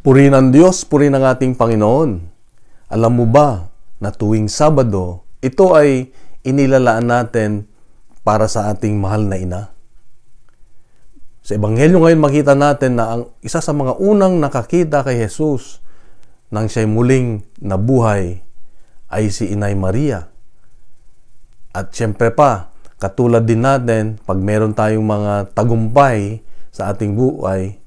Purihin ang Diyos, purihin ang ating Panginoon. Alam mo ba na tuwing Sabado, ito ay inilalaan natin para sa ating mahal na ina? Sa Ebanghelyo ngayon makita natin na ang isa sa mga unang nakakita kay Jesus nang siya'y muling nabuhay ay si Inay Maria. At siyempre pa, katulad din natin, pag meron tayong mga tagumpay sa ating buhay,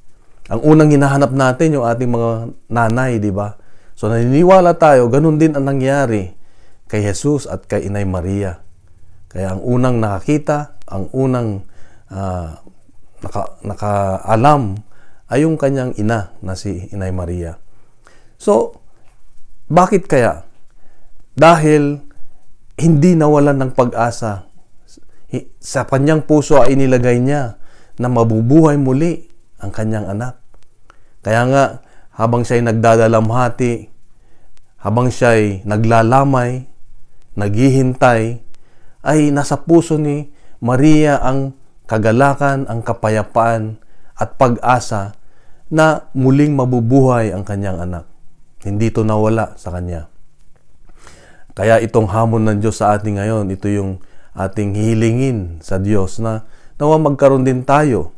ang unang hinahanap natin yung ating mga nanay, di ba? So naniniwala tayo, ganun din ang nangyari kay Jesus at kay Inay Maria. Kaya ang unang nakakita, ang unang nakaalam ay yung kanyang ina na si Inay Maria. So, bakit kaya? Dahil hindi nawalan ng pag-asa. Sa kanyang puso ay inilagay niya na mabubuhay muli ang kanyang anak. Kaya nga, habang siya'y nagdadalamhati, habang siya'y naglalamay, naghihintay, ay nasa puso ni Maria ang kagalakan, ang kapayapaan at pag-asa na muling mabubuhay ang kanyang anak. Hindi ito nawala sa kanya. Kaya itong hamon ng Diyos sa ating ngayon, ito yung ating hihilingin sa Diyos na nawa magkaroon din tayo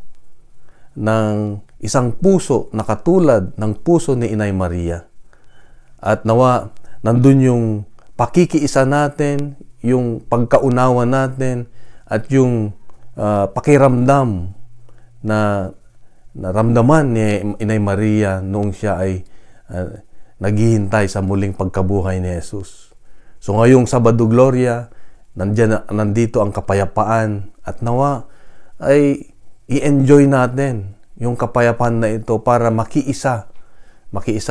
ng isang puso na katulad ng puso ni Inay Maria. At nawa, nandun yung pakikiisa natin, yung pagkaunawa natin, at yung pakiramdam na naramdaman ni Inay Maria noong siya ay naghihintay sa muling pagkabuhay ni Jesus. So ngayong Sabado Gloria, nandito ang kapayapaan at nawa ay i-enjoy natin yung kapayapaan na ito para makiisa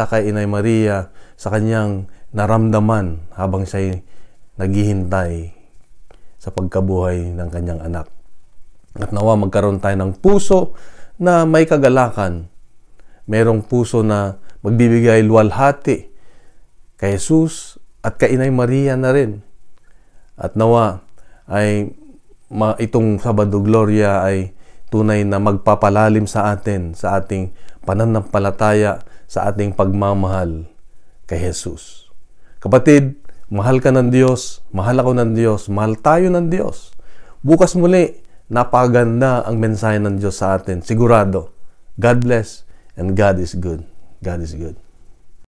kay Inay Maria sa kanyang naramdaman habang siya'y naghihintay sa pagkabuhay ng kanyang anak. At nawa magkaroon tayo ng puso na may kagalakan. Merong puso na magbibigay luwalhati kay Jesus at kay Inay Maria na rin. At nawa ay itong Sabado Gloria ay tunay na magpapalalim sa atin, sa ating pananampalataya, sa ating pagmamahal kay Jesus. Kapatid, mahal ka ng Diyos, mahal ako ng Diyos, mahal tayo ng Diyos. Bukas muli, napakaganda ang mensahe ng Diyos sa atin. Sigurado. God bless and God is good. God is good.